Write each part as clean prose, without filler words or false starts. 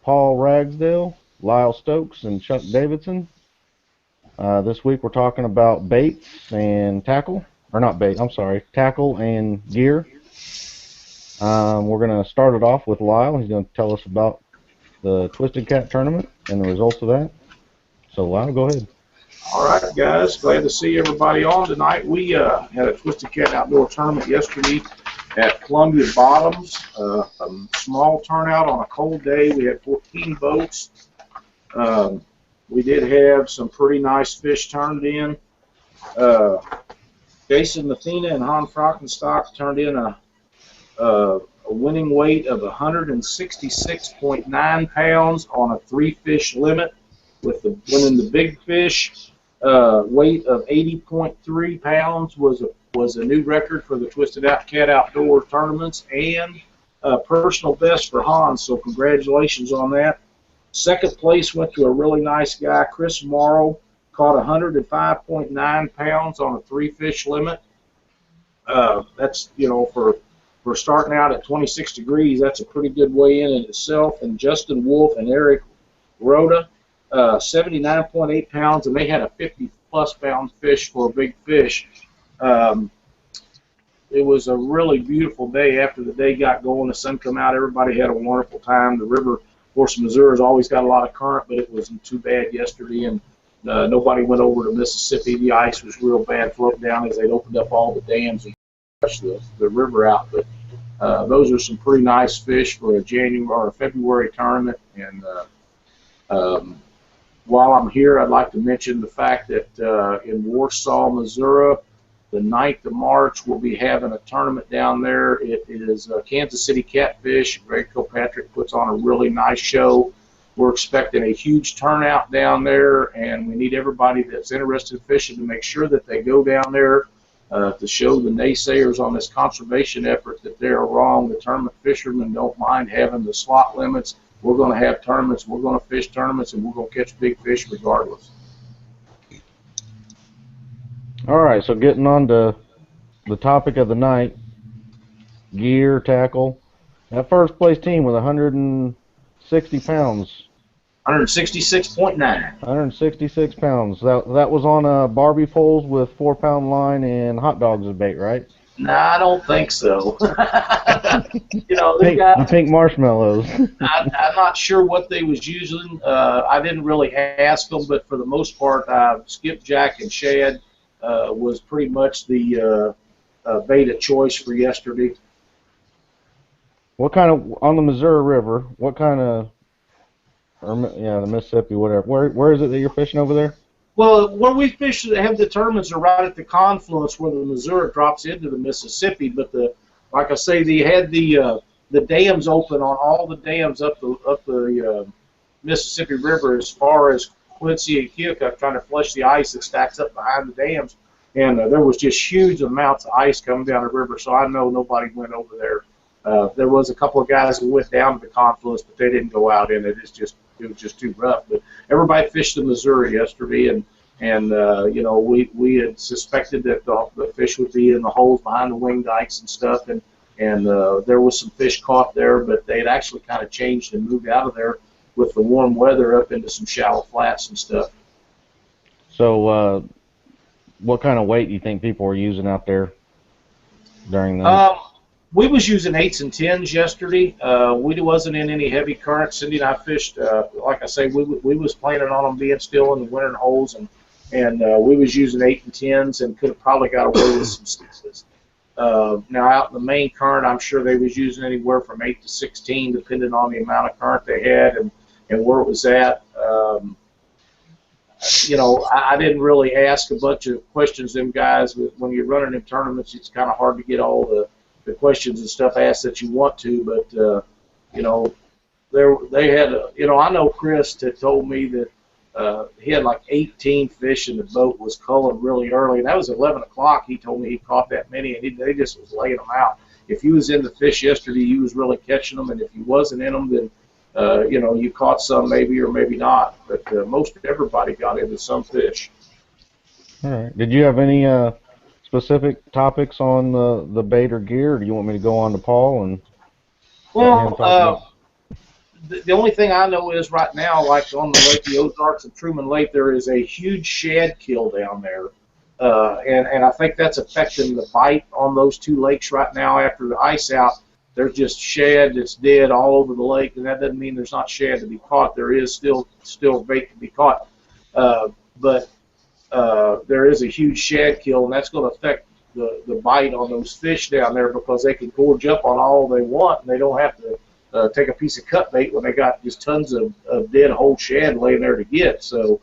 Paul Ragsdale, Lyle Stokes, and Chuck Davidson. This week we're talking about baits and tackle, or not bait, I'm sorry, tackle and gear. We're going to start it off with Lyle. He's going to tell us about the Twisted Cat tournament and the results of that. So Lyle, go ahead. All right, guys. Glad to see everybody on tonight. We had a Twisted Cat outdoor tournament yesterday at Columbia Bottoms. A small turnout on a cold day. We had 14 boats. We did have some pretty nice fish turned in. Jason Mathena and Han Frockenstock turned in a winning weight of 166.9 pounds on a 3-fish limit, with the winning the big fish. Weight of 80.3 pounds was a new record for the Twisted Cat Outdoor tournaments, and a personal best for Hans, so congratulations on that. Second place went to a really nice guy, Chris Morrow, caught 105.9 pounds on a 3-fish limit. That's, for starting out at 26 degrees, that's a pretty good weigh in itself. And Justin Wolf and Eric Rhoda, 79.8 pounds, and they had a 50-plus pound fish for a big fish. It was a really beautiful day. After the day got going, the sun come out, everybody had a wonderful time. The river, of course, Missouri's always got a lot of current, but it wasn't too bad yesterday, and nobody went over to Mississippi. The ice was real bad floating down as they'd opened up all the dams and pushed the river out. But those are some pretty nice fish for a January or a February tournament. And while I'm here, I'd like to mention the fact that in Warsaw, Missouri, the 9th of March, we'll be having a tournament down there. It is Kansas City Catfish. Greg Kilpatrick puts on a really nice show. We're expecting a huge turnout down there, and we need everybody that's interested in fishing to make sure that they go down there to show the naysayers on this conservation effort that they're wrong. The tournament fishermen don't mind having the slot limits. We're going to have tournaments, we're going to fish tournaments, and we're going to catch big fish regardless. All right, so getting on to the topic of the night, gear, tackle. That first place team with 160 pounds. 166.9. 166 pounds. That was on Barbie poles with 4-pound line and hot dogs as bait, right? No, I don't think so. Pink marshmallows. I'm not sure what they was using. I didn't really ask them, but for the most part, skipjack and shad was pretty much the bait of choice for yesterday. What kind of, on the Missouri River, what kind of, the Mississippi, whatever, where is it that you're fishing over there? Well, where we fish, have the tournaments are right at the confluence where the Missouri drops into the Mississippi. But like I say, they had the dams open on all the dams up the Mississippi River as far as Quincy and Keokuk, trying to flush the ice that stacks up behind the dams. And there was just huge amounts of ice coming down the river, so I know nobody went over there. There was a couple of guys who went down to the confluence, but they didn't go out in it. It was just too rough. But everybody fished the Missouri yesterday, and we had suspected that the fish would be in the holes behind the wing dikes and stuff, and there was some fish caught there, but they had actually kind of changed and moved out of there with the warm weather up into some shallow flats and stuff. So, what kind of weight do you think people were using out there during the? We was using 8s and 10s yesterday. We wasn't in any heavy current. Cindy and I fished, like I say, we was planning on them being still in the winter holes, and we was using 8 and 10s and could have probably got away with some 6s. Now out in the main current, I'm sure they was using anywhere from 8 to 16, depending on the amount of current they had and where it was at. I didn't really ask a bunch of questions them guys. When you're running in tournaments, it's kind of hard to get all the questions and stuff asked that you want to, but they had I know Chris had told me that he had like 18 fish in the boat, was culling really early, and that was 11 o'clock. He told me he caught that many, and they just was laying them out. If you was in the fish yesterday, you was really catching them, and if you wasn't in them, then you caught some maybe or maybe not, but most everybody got into some fish. All right. Did you have any specific topics on the bait or gear, or do you want me to go on to Paul? And well, the only thing I know is right now, like on the Lake, the Ozarks and Truman Lake, there is a huge shad kill down there. And I think that's affecting the bite on those two lakes right now after the ice out. There's just shad that's dead all over the lake, and that doesn't mean there's not shad to be caught. There is still bait to be caught. But there is a huge shad kill, and that's going to affect the bite on those fish down there because they can gorge up on all they want, and they don't have to take a piece of cut bait when they got just tons of dead whole shad laying there to get. So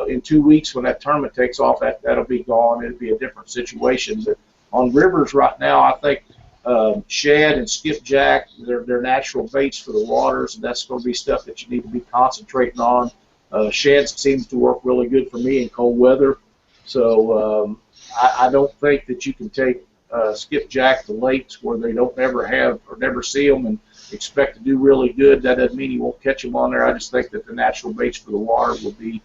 in 2 weeks when that tournament takes off, that'll be gone. It'll be a different situation. But on rivers right now, I think shad and skipjack, they're natural baits for the waters, and that's going to be stuff that you need to be concentrating on. Shad seems to work really good for me in cold weather. So I don't think that you can take skipjack to lakes where they don't ever have or never see them and expect to do really good. That doesn't mean you won't catch them on there. I just think that the natural baits for the water will be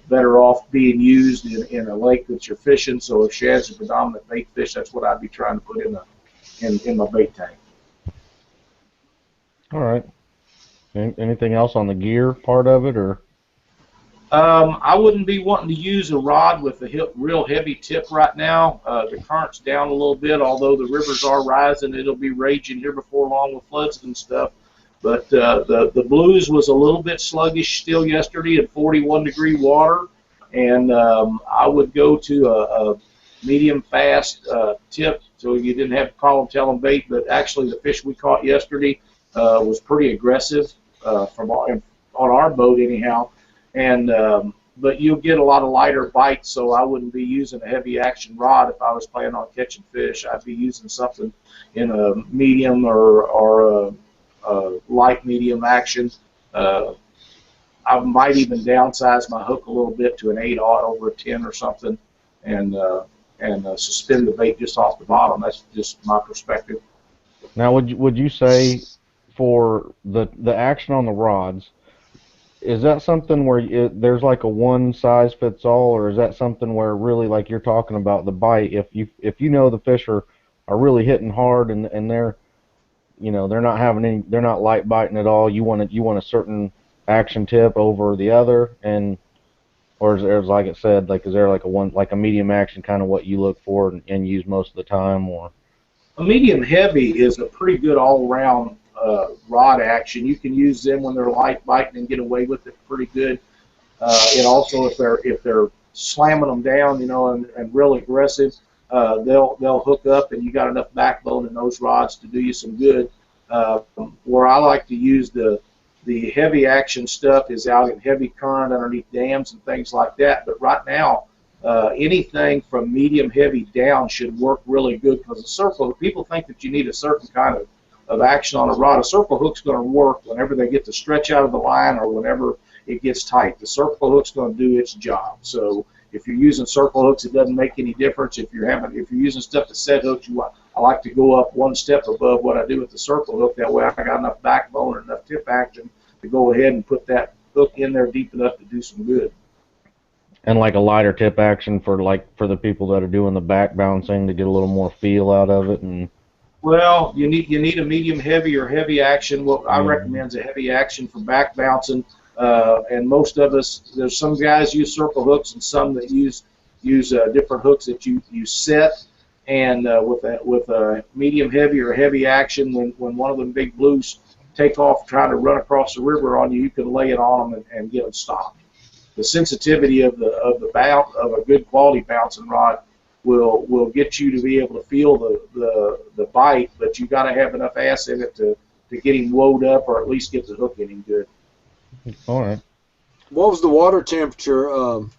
better off being used in a lake that you're fishing. So if shad's a predominant bait fish, that's what I'd be trying to put in my bait tank. All right. Anything else on the gear part of it, or? I wouldn't be wanting to use a rod with a real heavy tip right now. The current's down a little bit, although the rivers are rising. It'll be raging here before long with floods and stuff. But the blues was a little bit sluggish still yesterday at 41-degree water, and I would go to a medium fast tip so you didn't have to call and tell them bait. But actually, the fish we caught yesterday was pretty aggressive on our boat anyhow. And but you'll get a lot of lighter bites, so I wouldn't be using a heavy action rod if I was planning on catching fish. I'd be using something in a medium or a light medium action. I might even downsize my hook a little bit to an 8/0 over a 10 or something, and suspend the bait just off the bottom. That's just my perspective. Now, would you say for the action on the rods, is that something where there's like a one size fits all, or is that something where really, like you're talking about the bite, if you know the fish are really hitting hard and they're they're not light biting at all, you want a certain action tip over the other, or is there, like it said, like is there like a medium action kind of what you look for and use most of the time? Or a medium heavy is a pretty good all around rod action. You can use them when they're light biting and get away with it pretty good. And also if they're slamming them down, and real aggressive, they'll hook up, and you got enough backbone in those rods to do you some good. Where I like to use the heavy action stuff is out in heavy current underneath dams and things like that. But right now, anything from medium heavy down should work really good, because a circle, people think that you need a certain kind of action on a rod. A circle hook's going to work whenever they get the stretch out of the line or whenever it gets tight. The circle hook's going to do its job. So if you're using circle hooks, it doesn't make any difference. If you're using stuff to set hooks, I like to go up one step above what I do with the circle hook. That way I got enough backbone and enough tip action to go ahead and put that hook in there deep enough to do some good. And like a lighter tip action for the people that are doing the back bouncing to get a little more feel out of it. And well, you need a medium heavy or heavy action. What I recommend is a heavy action for back bouncing. And most of us, there's some guys use circle hooks and some that use different hooks that you set. And with a medium heavy or heavy action, when one of them big blues take off trying to run across the river on you, you can lay it on them and get them stopped. The sensitivity of a good quality bouncing rod will get you to be able to feel the bite, but you got to have enough ass in it to get him woed up, or at least get the hook in him good. All right. What was the water temperature on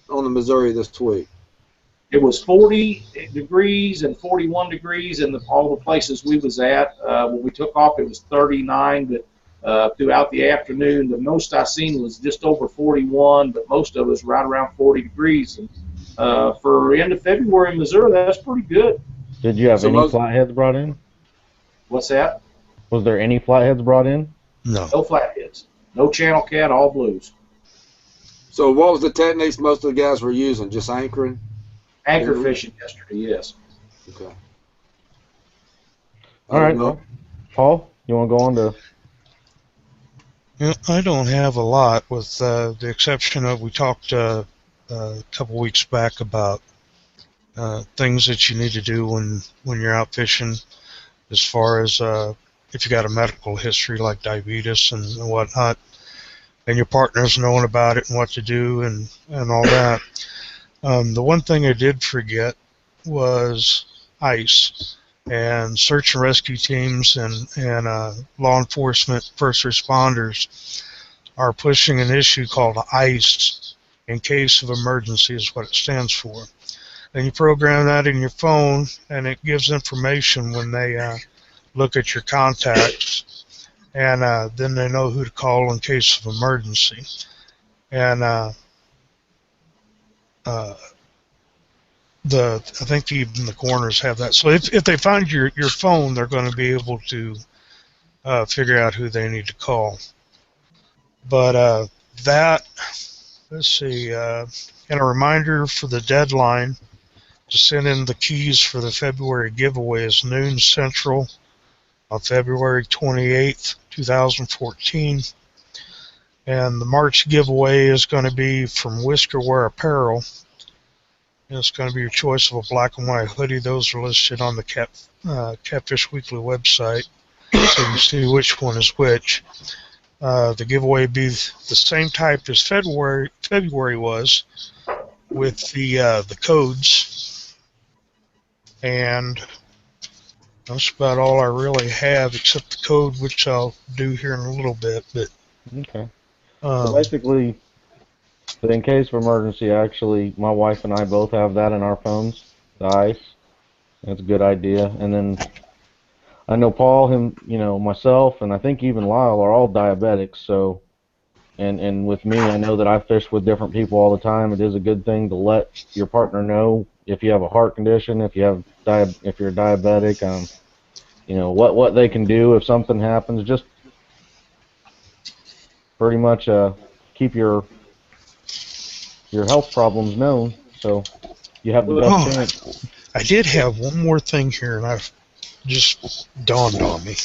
the Missouri this week? It was 40 degrees and 41 degrees in all the places we was at. When we took off, it was 39, but throughout the afternoon, the most I seen was just over 41, but most of us right around 40 degrees. And for end of February in Missouri, that's pretty good. Did you have any flatheads brought in? What's that? Was there any flatheads brought in? No. No flatheads. No channel cat, all blues. So what was the techniques most of the guys were using? Just anchoring? Anchor fishing yesterday, yes. Okay. All right. Well, Paul, you want to go on to I don't have a lot, with the exception of we talked a couple weeks back about things that you need to do when you're out fishing, as far as if you got a medical history like diabetes and whatnot, and your partner's knowing about it and what to do and all that. The one thing I did forget was ice. And search and rescue teams and law enforcement, first responders are pushing an issue called ICE, in case of emergency is what it stands for. And you program that in your phone, and it gives information when they look at your contacts, and then they know who to call in case of emergency. And I think even the coroners have that. So if they find your phone, they're going to be able to figure out who they need to call. But let's see, and a reminder for the deadline to send in the keys for the February giveaway is noon Central on February 28th, 2014. And the March giveaway is going to be from Whisker Wear Apparel. And it's going to be your choice of a black and white hoodie. Those are listed on the Catfish Weekly website, so you can see which one is which. The giveaway be the same type as February was, with the codes, and that's about all I really have, except the code, which I'll do here in a little bit. But okay. So basically, in case of emergency, actually, my wife and I both have that in our phones, the ice. That's a good idea. And then I know Paul, myself, and I think even Lyle are all diabetics. So, and with me, I know that I fish with different people all the time. It is a good thing to let your partner know if you have a heart condition, if you're diabetic, what they can do if something happens. Just pretty much keep your health problems known, so you have the best chance. I did have one more thing here, and I've just dawned on me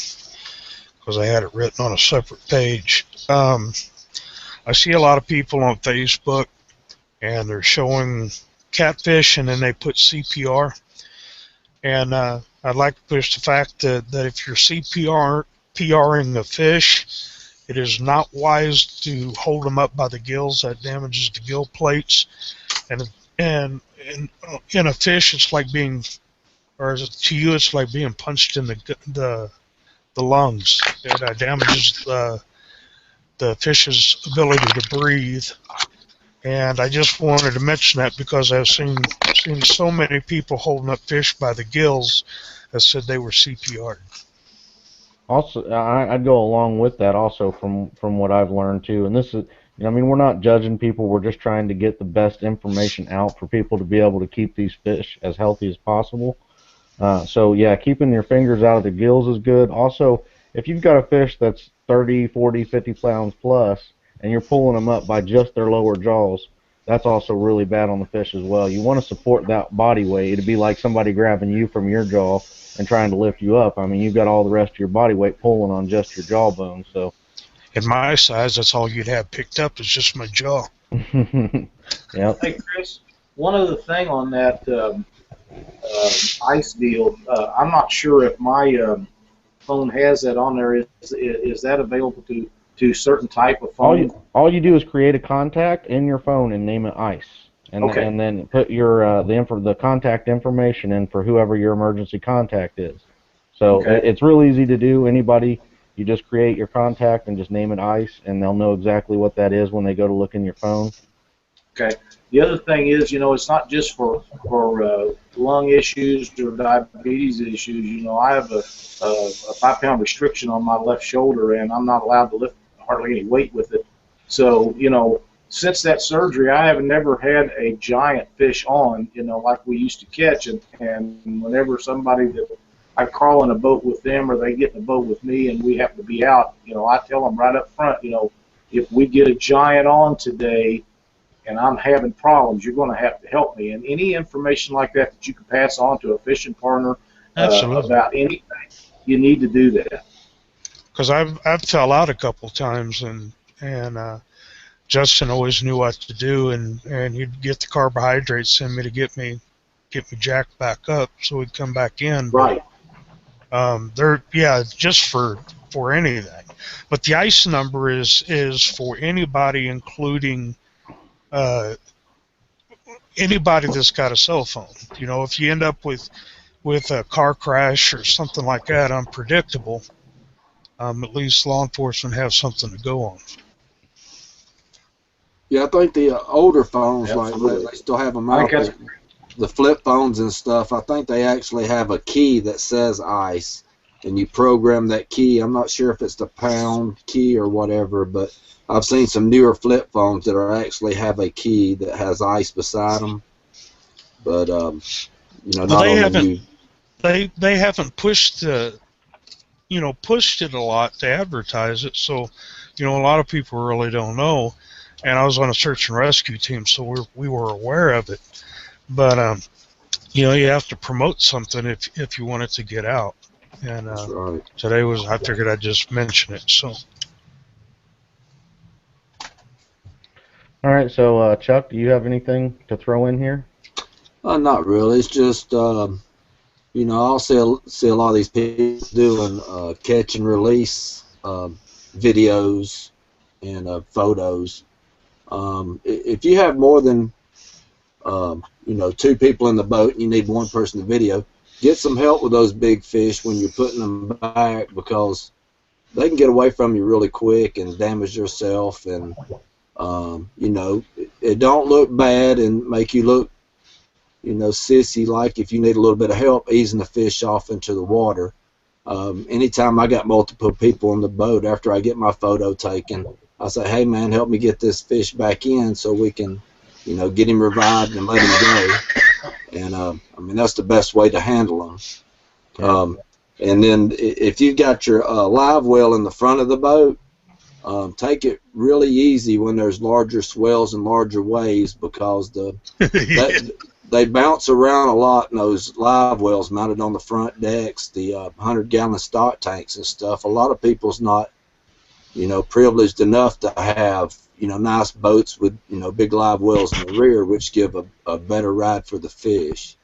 because I had it written on a separate page. I see a lot of people on Facebook, and they're showing catfish, and then they put CPR. And I'd like to push the fact that if you're CPRing a fish, it is not wise to hold them up by the gills. That damages the gill plates. And in a fish, it's like to you, it's like being punched in the lungs. It damages the fish's ability to breathe. And I just wanted to mention that because I've seen so many people holding up fish by the gills that said they were CPR'd. Also, I'd go along with that also from what I've learned too. And this is, we're not judging people. We're just trying to get the best information out for people to be able to keep these fish as healthy as possible. So yeah, keeping your fingers out of the gills is good. Also, if you've got a fish that's 30, 40, 50 pounds plus, and you're pulling them up by just their lower jaws, that's also really bad on the fish as well. You want to support that body weight. It'd be like somebody grabbing you from your jaw and trying to lift you up. I mean, you've got all the rest of your body weight pulling on just your jawbone. So, in my size, that's all you'd have picked up is just my jaw. Yep. Hey, Chris, one other thing on that ice deal, I'm not sure if my phone has that on there. Is that available to certain type of phone? All you do is create a contact in your phone and name it ice. And then put your the contact information in for whoever your emergency contact is. So it's real easy to do. Anybody, you just create your contact and just name it ice, and they'll know exactly what that is when they go to look in your phone. Okay. The other thing is, it's not just for lung issues or diabetes issues. I have a 5-pound restriction on my left shoulder, and I'm not allowed to lift hardly any weight with it. So, since that surgery, I have never had a giant fish on, like we used to catch. And whenever somebody that I crawl in a boat with them or they get in a boat with me and we happen to be out, I tell them right up front, if we get a giant on today and I'm having problems, you're going to have to help me. And any information like that you can pass on to a fishing partner about anything, you need to do that. because I've fell out a couple times, and Justin always knew what to do, and he'd get the carbohydrates in me to get me jacked back up, so we'd come back in. Right. They're just for anything, but the ice number is for anybody, including anybody that's got a cell phone. You know, if you end up with a car crash or something like that, unpredictable, at least law enforcement have something to go on. Yeah, I think the older phones, Absolutely. like they still have them I out. think The flip phones and stuff, I think they actually have a key that says ice, and you program that key. I'm not sure if it's the pound key or whatever, but I've seen some newer flip phones that actually have a key that has ice beside them. But not They on the haven't new. they haven't pushed pushed it a lot to advertise it, so a lot of people really don't know. And I was on a search and rescue team, so we were aware of it. But you have to promote something if you want it to get out. And That's right. today I figured I'd just mention it. So All right, so Chuck, do you have anything to throw in here? Not really. It's just I'll see a lot of these people doing catch and release videos and photos. If you have more than 2 people in the boat and you need one person to video, get some help with those big fish when you're putting them back, because they can get away from you really quick and damage yourself. And it don't look bad and make you look sissy like if you need a little bit of help easing the fish off into the water. Anytime I got multiple people on the boat, after I get my photo taken, I say, hey man, help me get this fish back in so we can get him revived and let him go. And that's the best way to handle them. And then if you've got your live well in the front of the boat, take it really easy when there's larger swells and larger waves, because they bounce around a lot in those live wells mounted on the front decks, the 100-gallon stock tanks and stuff. A lot of people's not privileged enough to have nice boats with big live wells in the rear, which give a better ride for the fish.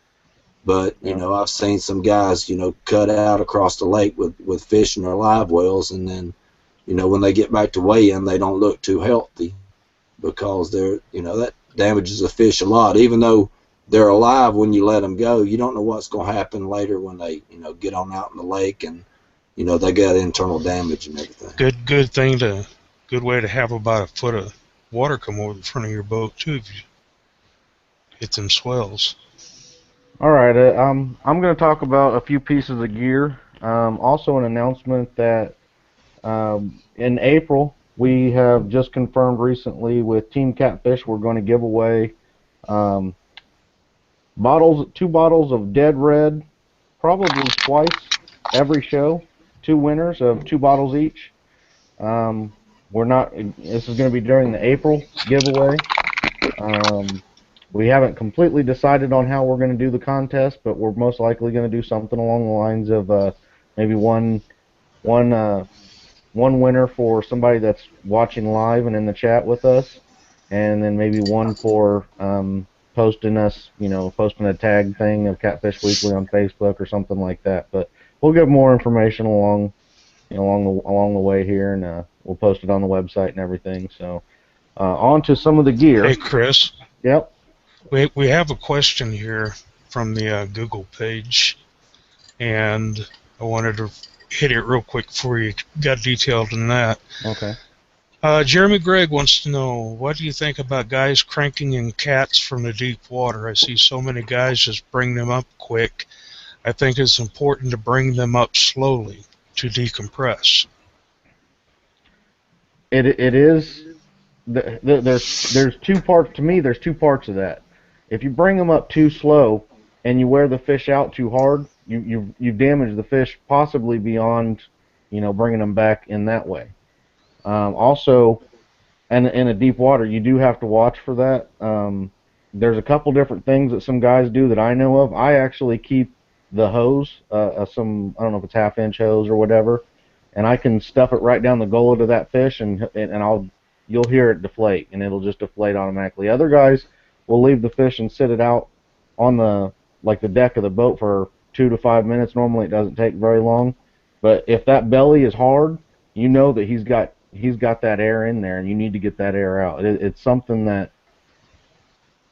But I've seen some guys cut out across the lake with fish in their live wells, and then when they get back to weigh-in, they don't look too healthy, because they're that damages the fish a lot. Even though they're alive when you let them go, you don't know what's going to happen later when they get on out in the lake, and they got internal damage and everything. Good way to have about a foot of water come over the front of your boat too if you hit them swells. All right, I'm going to talk about a few pieces of gear. Also, an announcement that in April we have just confirmed recently with Team Catfish, we're going to give away 2 bottles of Dead Red, probably twice every show. 2 winners of 2 bottles each. This is going to be during the April giveaway. We haven't completely decided on how we're going to do the contest, but we're most likely going to do something along the lines of maybe one winner for somebody that's watching live and in the chat with us, and then maybe one for posting a tag thing of Catfish Weekly on Facebook or something like that. But we'll give more information along the way here, and we'll post it on the website and everything. So on to some of the gear. Hey Chris. Yep. We have a question here from the Google page, and I wanted to hit it real quick before you got detailed in that. Okay. Jeremy Gregg wants to know, what do you think about guys cranking in cats from the deep water? I see so many guys just bring them up quick. I think it's important to bring them up slowly to decompress. It is. There's 2 parts to me. There's 2 parts of that. If you bring them up too slow and you wear the fish out too hard, you damage the fish possibly beyond bringing them back in that way. Also, in a deep water, you do have to watch for that. There's a couple different things that some guys do that I know of. I actually keep the hose, I don't know if it's 1/2-inch hose or whatever, and I can stuff it right down the gullet of that fish, and you'll hear it deflate, and it'll just deflate automatically. Other guys will leave the fish and sit it out on the deck of the boat for 2 to 5 minutes. Normally it doesn't take very long, but if that belly is hard, you know that he's got that air in there, and you need to get that air out. It's something that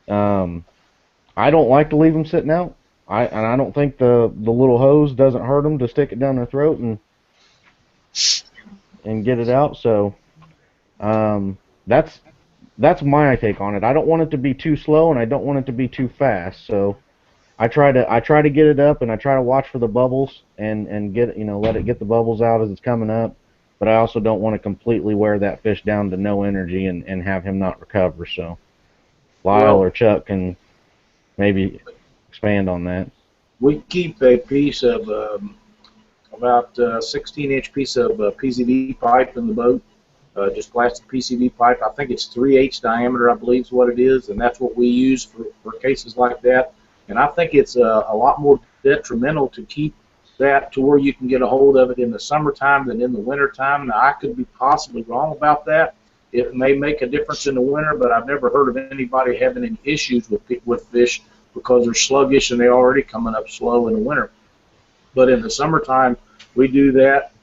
I don't like to leave them sitting out. I don't think the little hose doesn't hurt them to stick it down their throat and get it out. So that's my take on it. I don't want it to be too slow, and I don't want it to be too fast. So I try to get it up, and I try to watch for the bubbles and get let it get the bubbles out as it's coming up. But I also don't want to completely wear that fish down to no energy and have him not recover. So Lyle or Chuck can maybe expand on that. We keep a piece of about 16-inch piece of PCV pipe in the boat, just plastic PCV pipe. I think it's 3/8 diameter, I believe is what it is, and that's what we use for cases like that. And I think it's a lot more detrimental to keep that to where you can get a hold of it in the summertime than in the wintertime. Now, I could be possibly wrong about that. It may make a difference in the winter, but I've never heard of anybody having any issues with fish because they're sluggish and they're already coming up slow in the winter. But in the summertime, we do that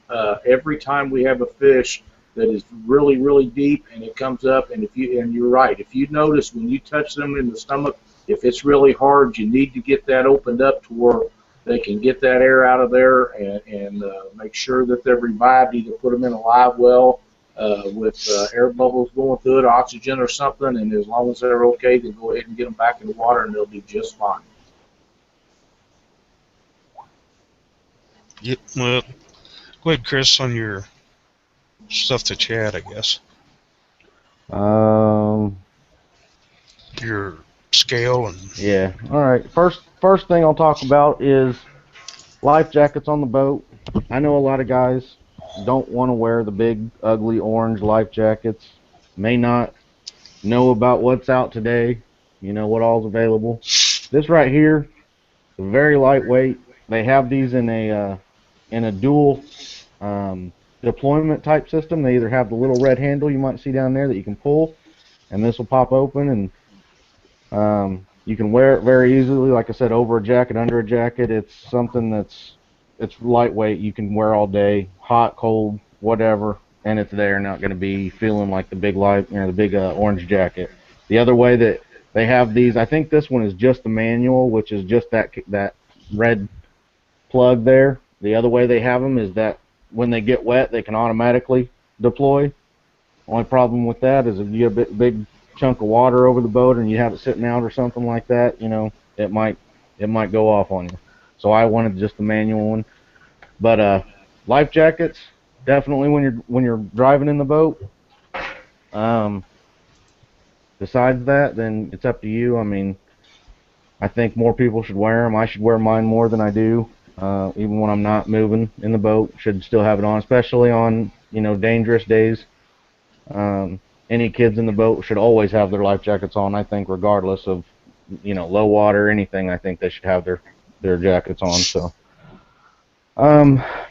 every time we have a fish that is really, really deep and it comes up. And you're right, if you notice when you touch them in the stomach, if it's really hard, you need to get that opened up to where they can get that air out of there and make sure that they're revived. Either put them in a live well with air bubbles going through it, oxygen or something, and as long as they're okay, then go ahead and get them back in the water and they'll be just fine. Yep. Well, go ahead, Chris, on your stuff to chat, I guess. Your scale and Yeah. All right. First thing I'll talk about is life jackets on the boat. I know a lot of guys don't want to wear the big, ugly orange life jackets. May not know about what's out today. What all's available. This right here, very lightweight. They have these in a dual deployment type system. They either have the little red handle you might see down there that you can pull, and this will pop open, and you can wear it very easily. Like I said, over a jacket, under a jacket. It's something it's lightweight. You can wear all day, hot, cold, whatever, and it's there. Not going to be feeling like the big orange jacket. The other way that they have these, I think this one is just the manual, which is just that red plug there. The other way they have them is that when they get wet, they can automatically deploy. Only problem with that is if you get a big chunk of water over the boat and you have it sitting out or something like that, it might go off on you. So I wanted just the manual one. But life jackets, definitely when you're driving in the boat. Besides that, then it's up to you. I mean, I think more people should wear them. I should wear mine more than I do, even when I'm not moving in the boat. Should still have it on, especially on dangerous days. Any kids in the boat should always have their life jackets on. I think regardless of low water or anything, I think they should have their jackets on. So,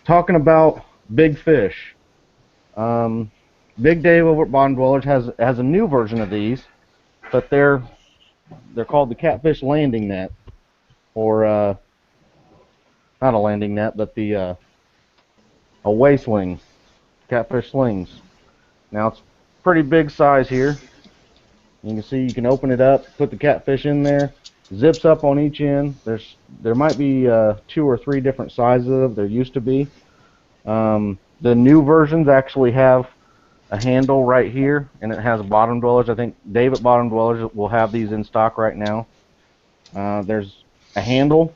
talking about big fish, Big Dave over at Bottom Dwellers has a new version of these, but they're called the Catfish landing net, or not a landing net, but a way sling, Catfish slings. Now it's pretty big size here. You can see you can open it up, put the catfish in there, zips up on each end. There might be 2 or 3 different sizes of it. There used to be. The new versions actually have a handle right here, and it has Bottom Dwellers. I think Dave at Bottom Dwellers will have these in stock right now. There's a handle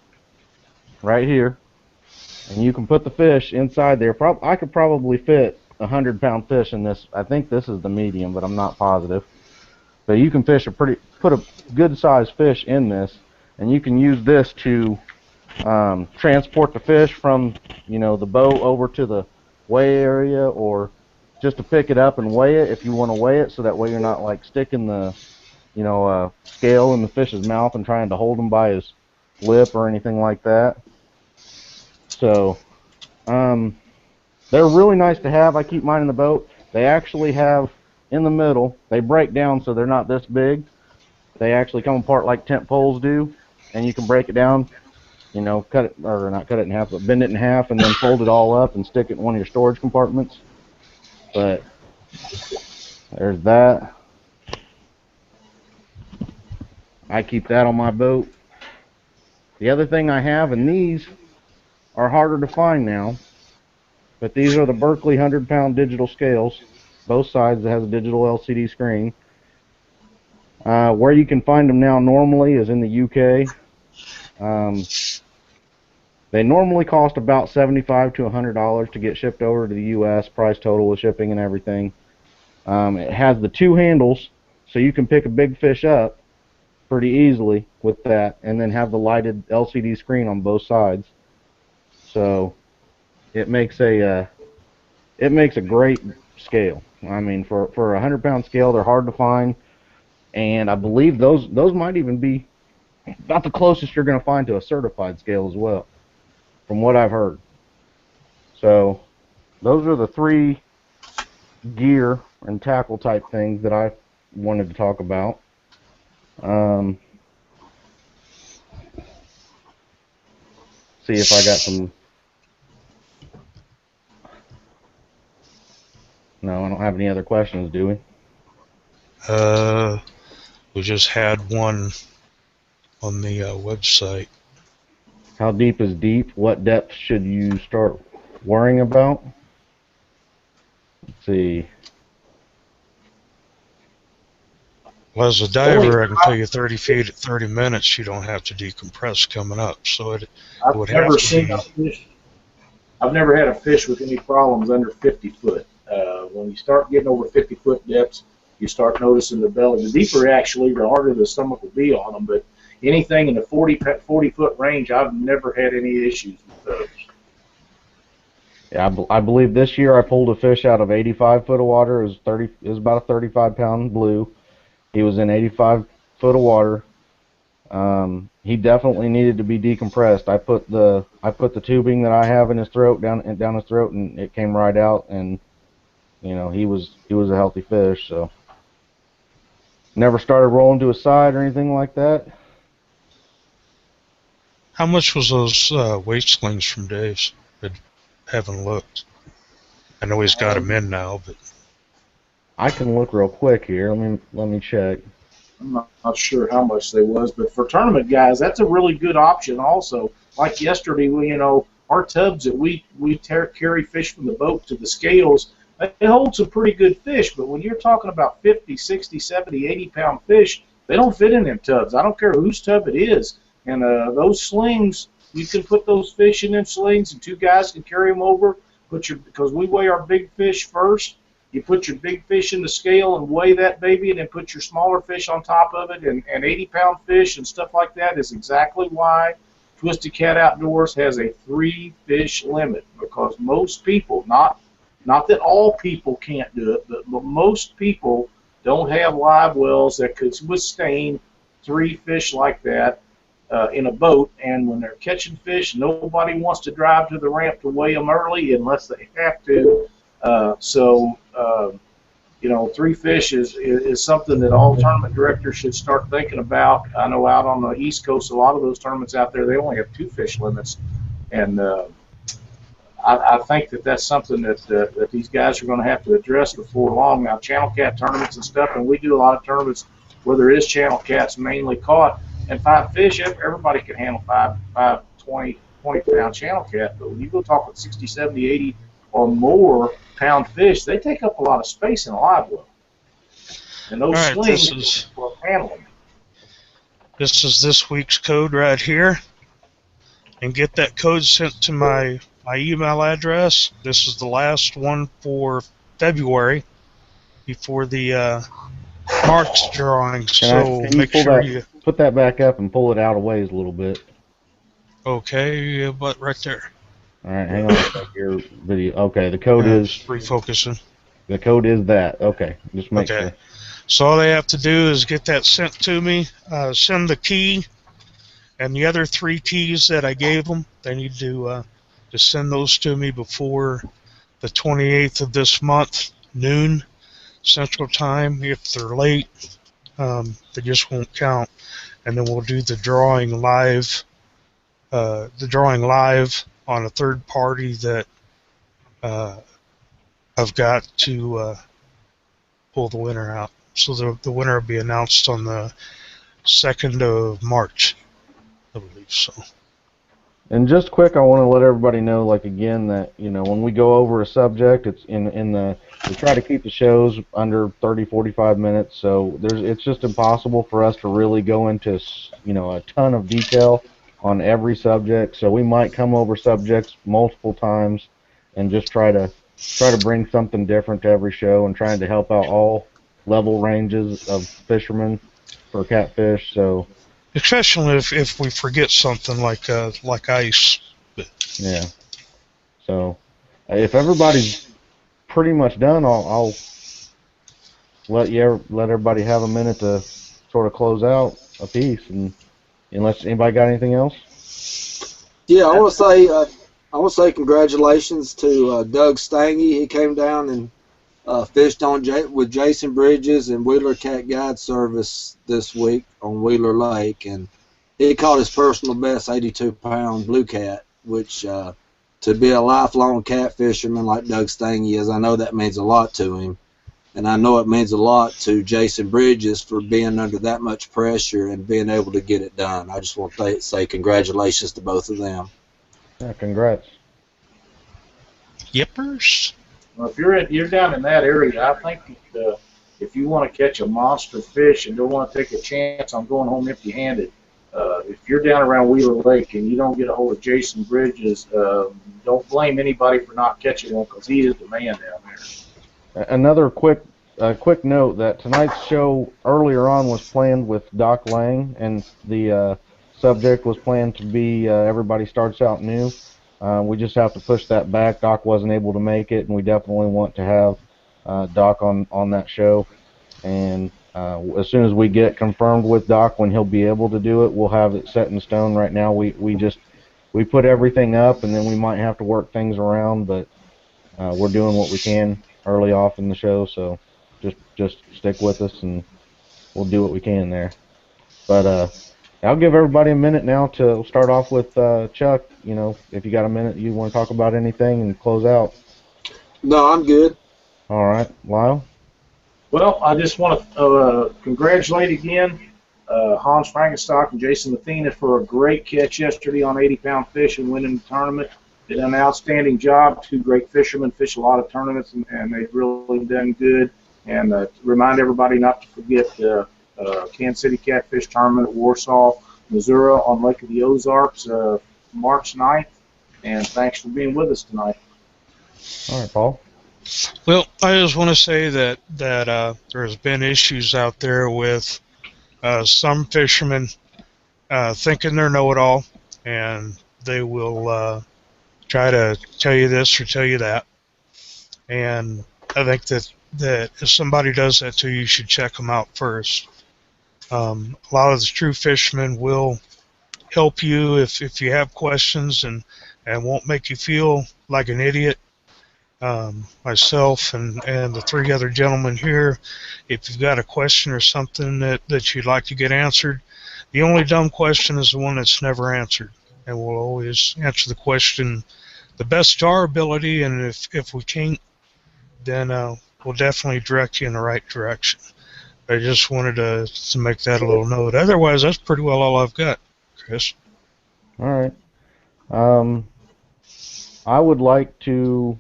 right here, and you can put the fish inside there. I could probably fit a 100-pound fish in this. I think this is the medium, but I'm not positive. So you can put a good-sized fish in this, and you can use this to transport the fish from the boat over to the weigh area, or just to pick it up and weigh it if you want to weigh it, so that way you're not like sticking the scale in the fish's mouth and trying to hold him by his lip or anything like that. So They're really nice to have. I keep mine in the boat. They actually have in the middle. They break down so they're not this big. They actually come apart like tent poles do, and you can break it down. You know, cut it or not cut it in half, but bend it in half and then fold it all up and stick it in one of your storage compartments. But there's that. I keep that on my boat. The other thing I have, and these are harder to find now, but these are the Berkeley 100-pound digital scales. Both sides, it has a digital LCD screen. Where you can find them now normally is in the UK. They normally cost about $75 to $100 to get shipped over to the US, price total with shipping and everything. It has the two handles, so you can pick a big fish up pretty easily with that, and then have the lighted LCD screen on both sides. So it makes a great scale. I mean, for a 100-pound scale, they're hard to find, and I believe those might even be about the closest you're going to find to a certified scale as well, from what I've heard. So those are the three gear and tackle type things that I wanted to talk about. See if I got some. No, I don't have any other questions, do we? We just had one on the website. How deep is deep? What depth should you start worrying about? Let's see. Well, as a diver, I can tell you 30 feet at 30 minutes, you don't have to decompress coming up. So it would have to be. A fish. I've never had a fish with any problems under 50 foot. When you start getting over 50 foot depths, you start noticing the belly. The deeper actually, the harder the stomach will be on them. But anything in the 40 foot range, I've never had any issues with those. Yeah, I believe this year I pulled a fish out of 85 foot of water. It was about a 35-pound blue. He was in 85 foot of water. He definitely needed to be decompressed. I put the tubing that I have in his throat down his throat, and it came right out. And you know, he was a healthy fish. So never started rolling to his side or anything like that. How much was those weight slings from Dave's? I haven't looked. I know he's got them in now, but I can look real quick here. Let me check. I'm not sure how much they was, but for tournament guys, that's a really good option also. Like yesterday, our tubs that we carry fish from the boat to the scales, they hold some pretty good fish, but when you're talking about 50, 60, 70, 80-pound fish, they don't fit in them tubs. I don't care whose tub it is. And those slings, you can put those fish in them slings, and two guys can carry them over. Because we weigh our big fish first. You put your big fish in the scale and weigh that baby, and then put your smaller fish on top of it. And 80-pound fish and stuff like that is exactly why Twisted Cat Outdoors has a 3-fish limit. Because most people, not that all people can't do it, but most people don't have live wells that could withstand 3 fish like that in a boat. And when they're catching fish, nobody wants to drive to the ramp to weigh them early unless they have to. 3 fish is something that all tournament directors should start thinking about. I know out on the East Coast, a lot of those tournaments out there, they only have 2 fish limits. And I think that's something that these guys are going to have to address before long. Now, channel cat tournaments and stuff, and we do a lot of tournaments where there is channel cats mainly caught. And 5 fish, everybody can handle 20-pound channel cat. But when you go talking 60, 70, 80 or more pound fish, they take up a lot of space in a live well. And those slings are handling. This is this week's code right here. And get that code sent to my email address. This is the last one for February before the March drawing. So make sure you put that back up and pull it out a ways a little bit. Okay, but right there. All right, hang on a sec. Your video. Okay, the code is refocusing. The code is that. Okay, just make sure. So all they have to do is get that sent to me. Send the key and the other 3 keys that I gave them. They need to send those to me before the 28th of this month, noon Central Time. If they're late, they just won't count. And then we'll do the drawing live on a third party that I've got to pull the winner out. So the winner will be announced on the 2nd of March, I believe so. And just quick, I want to let everybody know, like, again, that, you know, when we go over a subject, it's we try to keep the shows under 30, 45 minutes, so it's just impossible for us to really go into, you know, a ton of detail on every subject. So we might come over subjects multiple times and just try to bring something different to every show and trying to help out all level ranges of fishermen for catfish. So especially if we forget something like ice. yeah. So if everybody's pretty much done, I'll let everybody have a minute to sort of close out a piece, and unless anybody got anything else. Yeah, I want to say congratulations to Doug Stangy. He came down and fished with Jason Bridges and Wheeler Cat Guide Service this week on Wheeler Lake, and he caught his personal best 82-pound blue cat, which to be a lifelong cat fisherman like Doug Stangy is, I know that means a lot to him. And I know it means a lot to Jason Bridges for being under that much pressure and being able to get it done. I just want to say congratulations to both of them. Yeah, congrats. Yippers. Well, if you're down in that area, I think if you want to catch a monster fish and don't want to take a chance on going home empty-handed, if you're down around Wheeler Lake and you don't get a hold of Jason Bridges, don't blame anybody for not catching one, because he is the man down there. Another quick note that tonight's show earlier on was planned with Doc Lang, and the subject was planned to be Everybody Starts Out New. We just have to push that back. Doc wasn't able to make it, and we definitely want to have Doc on that show. And as soon as we get confirmed with Doc when he'll be able to do it, we'll have it set in stone. Right now we put everything up, and then we might have to work things around, but we're doing what we can early off in the show, so just stick with us and we'll do what we can there. But I'll give everybody a minute now to start off with Chuck. You know, if you got a minute you want to talk about anything and close out. No, I'm good. All right, Lyle? Well, I just want to congratulate again Hans Frankenstock and Jason Mathena for a great catch yesterday on 80-pound fish and winning the tournament. They did an outstanding job. Two great fishermen, fish a lot of tournaments, and they've really done good. And remind everybody not to forget Kansas City Catfish Tournament at Warsaw, Missouri on Lake of the Ozarks, March 9th. And thanks for being with us tonight. All right, Paul? Well, I just want to say that there's been issues out there with some fishermen thinking they're know-it-all, and they will try to tell you this or tell you that. And I think that if somebody does that to you, you should check them out first. A lot of the true fishermen will help you if you have questions and won't make you feel like an idiot. Myself and the three other gentlemen here, if you've got a question or something that you'd like to get answered, the only dumb question is the one that's never answered. And we'll always answer the question the best to our ability, and if we can't, then we'll definitely direct you in the right direction. I just wanted to make that a little note. Otherwise, that's pretty well all I've got, Chris. All right. I would like to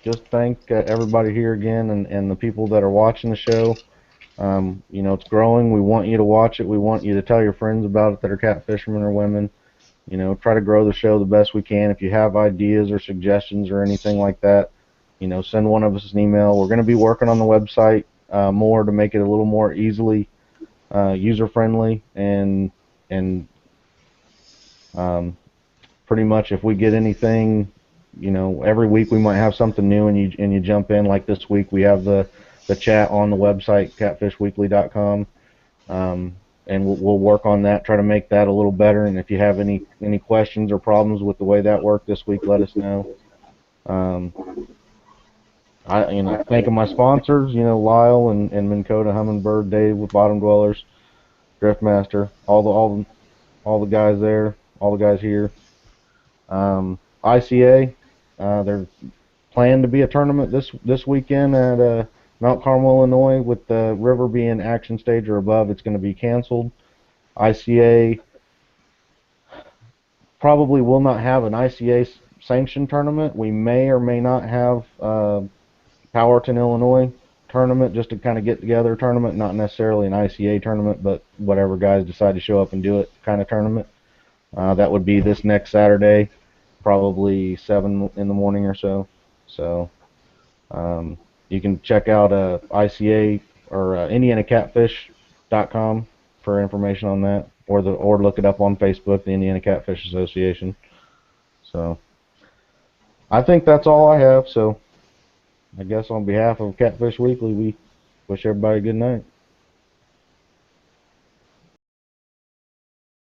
just thank everybody here again and the people that are watching the show. You know, it's growing. We want you to watch it. We want you to tell your friends about it that are cat fishermen or women. You know, try to grow the show the best we can. If you have ideas or suggestions or anything like that, you know, send one of us an email. We're going to be working on the website more to make it a little more easily user-friendly, and pretty much if we get anything, you know, every week we might have something new, and you jump in. Like this week, we have the chat on the website, catfishweekly.com, and we'll work on that, try to make that a little better. And if you have any questions or problems with the way that worked this week, let us know. Thanking my sponsors, Lyle and Minn Kota, Humminbird, Dave with Bottom Dwellers, Driftmaster, all the guys there, all the guys here. ICA, there's planned to be a tournament this weekend at Mount Carmel, Illinois. With the river being action stage or above, it's going to be canceled. ICA probably will not have an ICA sanctioned tournament. We may or may not have Powerton, Illinois tournament, just to kind of get together tournament, not necessarily an ICA tournament, but whatever guys decide to show up and do it kind of tournament. That would be this next Saturday, probably 7 in the morning or so. So you can check out ICA or IndianaCatfish.com for information on that, or look it up on Facebook, the Indiana Catfish Association. So I think that's all I have. So I guess on behalf of Catfish Weekly, we wish everybody a good night.